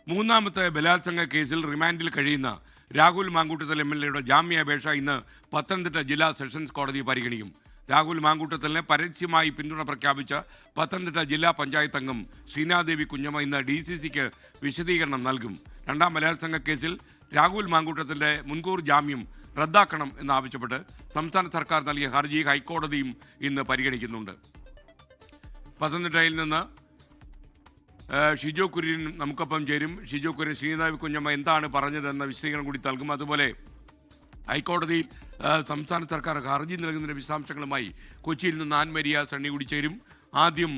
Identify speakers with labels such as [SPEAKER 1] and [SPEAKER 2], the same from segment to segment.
[SPEAKER 1] മൂന്നാമത്തെ ബലാത്സംഗ കേസിൽ റിമാൻഡിൽ കഴിയുന്ന രാഹുൽ മാങ്കൂട്ടത്തിൽ എംഎൽഎയുടെ ജാമ്യാപേക്ഷ ഇന്ന് പത്തനംതിട്ട ജില്ലാ സെഷൻസ് കോടതി പരിഗണിക്കും. രാഹുൽ മാങ്കൂട്ടത്തലിന് പരസ്യമായി പിന്തുണ പ്രഖ്യാപിച്ച പത്തനംതിട്ട ജില്ലാ പഞ്ചായത്ത് അംഗം ശ്രീനാദേവി കുഞ്ഞമ്മ ഇന്ന് DCCക്ക് വിശദീകരണം നൽകും. രണ്ടാം ബലാത്സംഗ കേസിൽ രാഹുൽ മാങ്കൂട്ടത്തിൻ്റെ മുൻകൂർ ജാമ്യം റദ്ദാക്കണം എന്നാവശ്യപ്പെട്ട് സംസ്ഥാന സർക്കാർ നൽകിയ ഹർജി ഹൈക്കോടതിയും ഇന്ന് പരിഗണിക്കുന്നുണ്ട്. പത്തനംതിട്ടയിൽ നിന്ന് ഷിജോ കുര്യൻ നമുക്കൊപ്പം ചേരും. ഷിജോ കുര്യൻ, ശ്രീനാദേവി കുഞ്ഞമ്മ എന്താണ് പറഞ്ഞതെന്ന വിശദീകരണം കൂടി നൽകും. അതുപോലെ ഹൈക്കോടതിയിൽ സംസ്ഥാന സർക്കാർ ഹർജി നൽകുന്നതിൻ്റെ വിശദാംശങ്ങളുമായി കൊച്ചിയിൽ നിന്ന് ആൻമരിയ സണ്ണി കൂടി ചേരും. ആദ്യം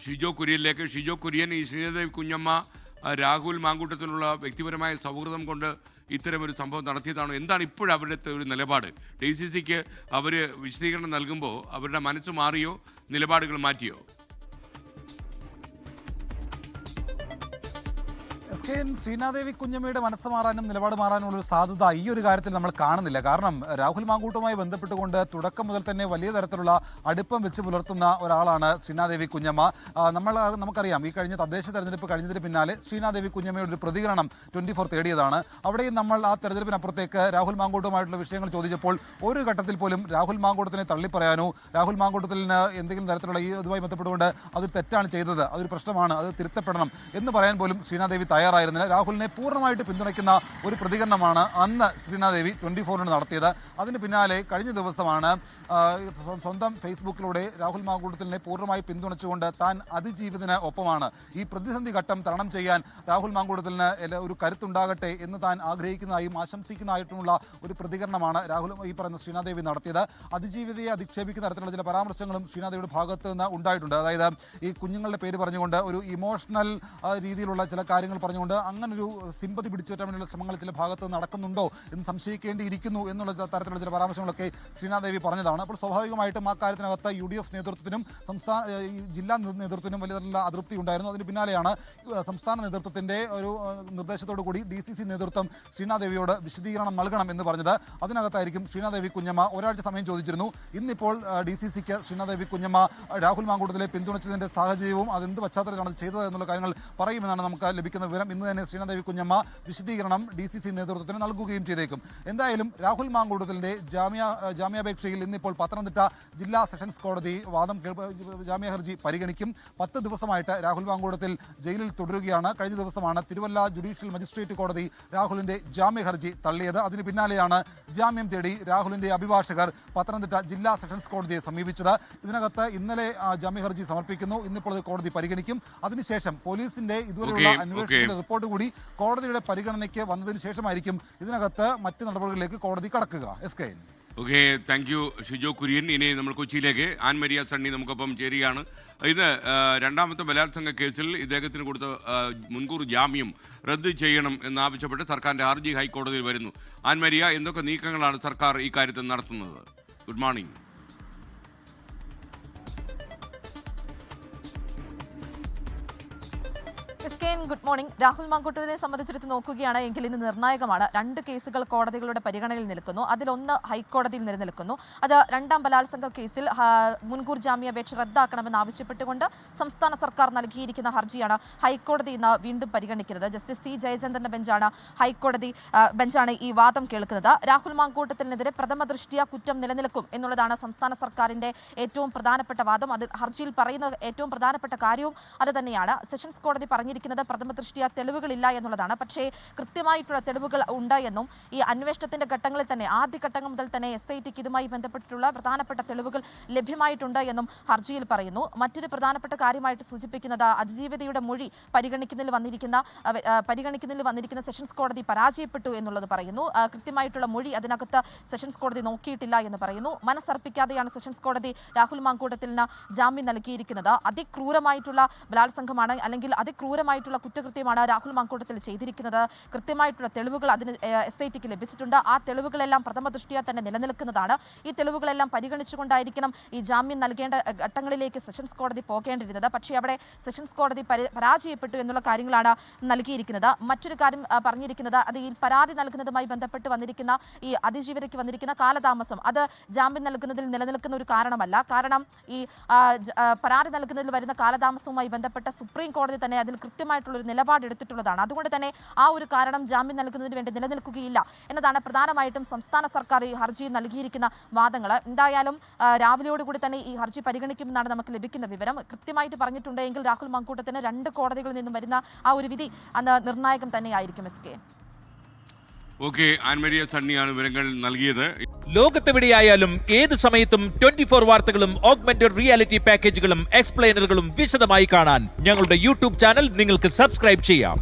[SPEAKER 1] ഷിജോ കുര്യനിലേക്ക്. ഷിജോ കുര്യൻ, ഈ ശ്രീനാദേവി കുഞ്ഞമ്മ രാഹുൽ മാങ്കൂട്ടത്തിനുള്ള വ്യക്തിപരമായ സൗഹൃദം കൊണ്ട് ഇത്തരമൊരു സംഭവം നടത്തിയതാണോ? എന്താണ് ഇപ്പോഴവരുടെ ഒരു നിലപാട്? DCCക്ക് അവർ വിശദീകരണം നൽകുമ്പോൾ അവരുടെ മനസ്സ് മാറിയോ, നിലപാടുകൾ മാറ്റിയോ?
[SPEAKER 2] ശ്രീനാദേവി കുഞ്ഞമ്മയുടെ മനസ്സ് മാറാനും നിലപാട് മാറാനുള്ള ഒരു സാധ്യത ഈ ഒരു കാര്യത്തിൽ നമ്മൾ കാണുന്നില്ല. കാരണം രാഹുൽ മാങ്കൂട്ടുമായി ബന്ധപ്പെട്ടുകൊണ്ട് തുടക്കം മുതൽ തന്നെ വലിയ തരത്തിലുള്ള അടുപ്പം വെച്ച് പുലർത്തുന്ന ഒരാളാണ് ശ്രീനാദേവി കുഞ്ഞമ്മ. നമുക്കറിയാം, ഈ കഴിഞ്ഞ തദ്ദേശ തെരഞ്ഞെടുപ്പ് കഴിഞ്ഞതിന് പിന്നാലെ ശ്രീനാദേവി കുഞ്ഞമ്മയുടെ ഒരു പ്രതികരണം 24 തേടിയതാണ്. അവിടെയും നമ്മൾ ആ തെരഞ്ഞെടുപ്പിനപ്പുറത്തേക്ക് രാഹുൽ മാങ്കൂട്ടുമായിട്ടുള്ള വിഷയങ്ങൾ ചോദിച്ചപ്പോൾ ഒരു ഘട്ടത്തിൽ പോലും രാഹുൽ മാങ്കൂട്ടത്തിനെ തള്ളിപ്പറയാനോ, രാഹുൽ മാങ്കൂട്ടത്തിന് എന്തെങ്കിലും തരത്തിലുള്ള ഇതുമായി ബന്ധപ്പെട്ടുകൊണ്ട് അത് തെറ്റാണ് ചെയ്തത്, അതൊരു പ്രശ്നമാണ്, അത് തിരുത്തപ്പെടണം എന്ന് പറയാൻ പോലും ശ്രീനാദേവി തയ്യാറായിരുന്നില്ല. രാഹുലിനെ പൂർണ്ണമായിട്ട് പിന്തുണയ്ക്കുന്ന ഒരു പ്രതികരണമാണ് അന്ന് ശ്രീനാദേവി 24 നടത്തിയത്. അതിന് പിന്നാലെ കഴിഞ്ഞ ദിവസമാണ് സ്വന്തം ഫേസ്ബുക്കിലൂടെ രാഹുൽ മാങ്കൂട്ടത്തിനെ പൂർണ്ണമായി പിന്തുണച്ചുകൊണ്ട് താൻ അതിജീവിതത്തിന് ഒപ്പമാണ്, ഈ പ്രതിസന്ധി ഘട്ടം തരണം ചെയ്യാൻ രാഹുൽ മാങ്കൂട്ടത്തിന് ഒരു കരുത്തുണ്ടാകട്ടെ എന്ന് താൻ ആഗ്രഹിക്കുന്നതായും ആശംസിക്കുന്നതായിട്ടുമുള്ള ഒരു പ്രതികരണമാണ് ഈ പറയുന്ന ശ്രീനാദേവി നടത്തിയത്. അതിജീവിതയെ അധിക്ഷേപിക്കുന്ന തരത്തിലുള്ള ചില പരാമർശങ്ങളും ശ്രീനാദേവിയുടെ ഭാഗത്ത് നിന്ന് ഉണ്ടായിട്ടുണ്ട്. അതായത് ഈ കുഞ്ഞുങ്ങളുടെ പേര് പറഞ്ഞുകൊണ്ട് ഒരു ഇമോഷണൽ രീതിയിലുള്ള ചില കാര്യങ്ങൾ പറഞ്ഞുകൊണ്ട് അങ്ങനൊരു സിമ്പതി പിടിച്ചുപറ്റാൻ വേണ്ടിയുള്ള ശ്രമങ്ങൾ ചില ഭാഗത്ത് നടക്കുന്നുണ്ടോ എന്ന് സംശയിക്കേണ്ടിയിരിക്കുന്നു എന്നുള്ള തരത്തിലുള്ള ചില പരാമർശങ്ങളൊക്കെ ശ്രീനാദേവി പറഞ്ഞതാണ്. അപ്പോൾ സ്വാഭാവികമായിട്ടും ആ കാര്യത്തിനകത്ത് UDF നേതൃത്വത്തിനും ജില്ലാ നേതൃത്വത്തിനും വലിയ തരത്തിലുള്ള അതൃപ്തി ഉണ്ടായിരുന്നു. അതിന് പിന്നാലെയാണ് സംസ്ഥാന നേതൃത്വത്തിന്റെ ഒരു നിർദ്ദേശത്തോടു കൂടി DCC നേതൃത്വം ശ്രീനാദേവിയോട് വിശദീകരണം നൽകണം എന്ന് പറഞ്ഞത്. അതിനകത്തായിരിക്കും ശ്രീനാദേവി കുഞ്ഞമ്മ ഒരാഴ്ച സമയം ചോദിച്ചിരുന്നു. ഇന്നിപ്പോൾ DCCക്ക് ശ്രീനാദേവി കുഞ്ഞമ്മ രാഹുൽ മാങ്കൂട്ടത്തിലെ പിന്തുണച്ചതിന്റെ സാഹചര്യവും അതെന്ത് പശ്ചാത്തലത്തിലാണ് ചെയ്തത് എന്നുള്ള കാര്യങ്ങൾ പറയുമെന്നാണ് നമുക്ക് ലഭിക്കുന്ന വിവരം. ഇന്ന് തന്നെ ശ്രീനാദേവി കുഞ്ഞമ്മ വിശദീകരണം DCC നേതൃത്വത്തിന് നൽകുകയും ചെയ്തേക്കും. എന്തായാലും രാഹുൽ മാങ്കൂട്ടത്തിന്റെ ജാമ്യാപേക്ഷയിൽ ഇന്നിപ്പോൾ പത്തനംതിട്ട ജില്ലാ സെഷൻസ് കോടതി ജാമ്യ ഹർജി പരിഗണിക്കും. 10 ദിവസമായിട്ട് രാഹുൽ മാങ്കൂട്ടത്തിൽ ജയിലിൽ തുടരുകയാണ്. കഴിഞ്ഞ ദിവസമാണ് തിരുവല്ല ജുഡീഷ്യൽ മജിസ്ട്രേറ്റ് കോടതി രാഹുലിന്റെ ജാമ്യ ഹർജി തള്ളിയത്. അതിന് പിന്നാലെയാണ് ജാമ്യം തേടി രാഹുലിന്റെ അഭിഭാഷകർ പത്തനംതിട്ട ജില്ലാ സെഷൻസ് കോടതിയെ സമീപിച്ചത്. ഇതിനകത്ത് ഇന്നലെ ജാമ്യ ഹർജി സമർപ്പിക്കുന്നു. ഇന്നിപ്പോൾ കോടതി പരിഗണിക്കും. അതിനുശേഷം പോലീസിന്റെ ഇതുവരെയുള്ള അന്വേഷണത്തിന്റെ റിപ്പോർട്ട് കൂടി കോടതിയുടെ പരിഗണനയ്ക്ക് വന്നതിന് ശേഷമായിരിക്കും ഇതിനകത്ത് മറ്റ് നടപടികളിലേക്ക് കോടതി കടക്കുക.
[SPEAKER 1] Okay, thank you Shijo Kurian. ഇനി നമ്മൾ കൊച്ചിയിലേക്ക് ആൻമരിയ സണ്ണി നമുക്കൊപ്പം ചേരുകയാണ്. ഇത് രണ്ടാമത്തെ ബലാത്സംഗ കേസിൽ ഇദ്ദേഹത്തിന് കൊടുത്ത മുൻകൂർ ജാമ്യം റദ്ദ് ചെയ്യണം എന്നാവശ്യപ്പെട്ട് സർക്കാരിൻ്റെ ഹർജി ഹൈക്കോടതിയിൽ വരുന്നു. ആൻമരിയ, എന്തൊക്കെ നീക്കങ്ങളാണ് സർക്കാർ ഈ കാര്യത്തിൽ നടത്തുന്നത്? Good morning.
[SPEAKER 3] Good morning. Rahul മാങ്കൂട്ടത്തിനെ സംബന്ധിച്ചെടുത്ത് നോക്കുകയാണ് എങ്കിൽ ഇന്ന് നിർണായകമാണ്. 2 കേസുകൾ കോടതികളുടെ പരിഗണനയിൽ നിൽക്കുന്നു. അതിലൊന്ന് ഹൈക്കോടതിയിൽ നിലനിൽക്കുന്നു. അത് രണ്ടാം ബലാത്സംഗ കേസിൽ മുൻകൂർ ജാമ്യാപേക്ഷ റദ്ദാക്കണമെന്ന് ആവശ്യപ്പെട്ടുകൊണ്ട് സംസ്ഥാന സർക്കാർ നൽകിയിരിക്കുന്ന ഹർജിയാണ് ഹൈക്കോടതി ഇന്ന് വീണ്ടും പരിഗണിക്കുന്നത്. ജസ്റ്റിസ് C ജയചന്ദ്രന്റെ ബെഞ്ചാണ് ഈ വാദം കേൾക്കുന്നത്. രാഹുൽ മാങ്കൂട്ടത്തിനെതിരെ പ്രഥമ ദൃഷ്ട്യാ കുറ്റം നിലനിൽക്കും എന്നുള്ളതാണ് സംസ്ഥാന സർക്കാരിന്റെ ഏറ്റവും പ്രധാനപ്പെട്ട വാദം. അത് ഹർജിയിൽ പറയുന്ന ഏറ്റവും പ്രധാനപ്പെട്ട കാര്യവും അത് തന്നെയാണ്. സെഷൻസ് കോടതി പറഞ്ഞിരിക്കുന്നത് പ്രഥമ ദൃഷ്ട്യാ തെളിവുകളില്ല എന്നുള്ളതാണ്. പക്ഷേ കൃത്യമായിട്ടുള്ള തെളിവുകൾ ഉണ്ട് എന്നും ഈ അന്വേഷണത്തിന്റെ ഘട്ടങ്ങളിൽ തന്നെ ആദ്യഘട്ടങ്ങൾ മുതൽ തന്നെ SITക്ക് ഇതുമായി ബന്ധപ്പെട്ടിട്ടുള്ള പ്രധാനപ്പെട്ട തെളിവുകൾ ലഭ്യമായിട്ടുണ്ട് എന്നും ഹർജിയിൽ പറയുന്നു. മറ്റൊരു പ്രധാനപ്പെട്ട കാര്യമായിട്ട് സൂചിപ്പിക്കുന്നത് അതിജീവിതയുടെ മൊഴി പരിഗണിക്കുന്നതിൽ വന്നിരിക്കുന്ന സെഷൻസ് കോടതി പരാജയപ്പെട്ടു എന്നുള്ളത് പറയുന്നു. കൃത്യമായിട്ടുള്ള മൊഴി അതിനകത്ത് സെഷൻസ് കോടതി നോക്കിയിട്ടില്ല എന്ന് പറയുന്നു. മനസ്സർപ്പിക്കാതെയാണ് സെഷൻസ് കോടതി രാഹുൽ മാങ്കൂട്ടത്തിന് ജാമ്യം നൽകിയിരിക്കുന്നത്. അതിക്രൂരമായിട്ടുള്ള ബലാത്സംഗമാണ് അല്ലെങ്കിൽ അതിക്രൂരമായിട്ടുള്ള കുറ്റകൃത്യമാണ് രാഹുൽ മാങ്കൂട്ടത്തിൽ ചെയ്തിരിക്കുന്നത്. കൃത്യമായിട്ടുള്ള തെളിവുകൾ അതിന് SITക്ക് ലഭിച്ചിട്ടുണ്ട്. ആ തെളിവുകളെല്ലാം പ്രഥമ ദൃഷ്ട്യാ തന്നെ നിലനിൽക്കുന്നതാണ്. ഈ തെളിവുകളെല്ലാം പരിഗണിച്ചുകൊണ്ടായിരിക്കണം ഈ ജാമ്യം നൽകേണ്ട ഘട്ടങ്ങളിലേക്ക് സെഷൻസ് കോടതി പോകേണ്ടിയിരുന്നത്. പക്ഷേ അവിടെ സെഷൻസ് കോടതി പരാജയപ്പെട്ടു എന്നുള്ള കാര്യങ്ങളാണ് നൽകിയിരിക്കുന്നത്. മറ്റൊരു കാര്യം പറഞ്ഞിരിക്കുന്നത് അത് ഈ പരാതി നൽകുന്നതുമായി ബന്ധപ്പെട്ട് വന്നിരിക്കുന്ന ഈ അതിജീവിതയ്ക്ക് വന്നിരിക്കുന്ന കാലതാമസം അത് ജാമ്യം നൽകുന്നതിൽ നിലനിൽക്കുന്ന ഒരു കാരണമല്ല. കാരണം ഈ പരാതി നൽകുന്നതിൽ വരുന്ന കാലതാമസവുമായി ബന്ധപ്പെട്ട സുപ്രീം കോടതി തന്നെ അതിൽ കൃത്യമായിട്ടുള്ളൊരു നിലപാടെടുത്തിട്ടുള്ളതാണ്. അതുകൊണ്ട് തന്നെ ആ ഒരു കാരണം ജാമ്യം നൽകുന്നതിന് വേണ്ടി നിലനിൽക്കുകയില്ല എന്നതാണ് പ്രധാനമായിട്ടും സംസ്ഥാന സർക്കാർ ഈ ഹർജിയിൽ നൽകിയിരിക്കുന്ന വാദങ്ങൾ. എന്തായാലും രാവിലെയോടുകൂടി തന്നെ ഈ ഹർജി പരിഗണിക്കുമെന്നാണ് നമുക്ക് ലഭിക്കുന്ന വിവരം. കൃത്യമായിട്ട് പറഞ്ഞിട്ടുണ്ടെങ്കിൽ രാഹുൽ മാങ്കൂട്ടത്തിന് 2 കോടതികളിൽ നിന്നും വരുന്ന ആ ഒരു വിധി അന്ന് നിർണായകം തന്നെയായിരിക്കും. SK.
[SPEAKER 1] ഓക്കെ, ആൻമരിയ സണ്ണിയാണ് വിവരങ്ങൾ നൽകിയത്.
[SPEAKER 4] ലോകത്തെവിടെയായാലും ഏത് സമയത്തും 24 വാർത്തകളും ഓഗ്മെന്റഡ് റിയാലിറ്റി പാക്കേജുകളും എക്സ്പ്ലെയിനറുകളും വിശദമായി കാണാൻ ഞങ്ങളുടെ യൂട്യൂബ് ചാനൽ നിങ്ങൾക്ക് സബ്സ്ക്രൈബ് ചെയ്യാം.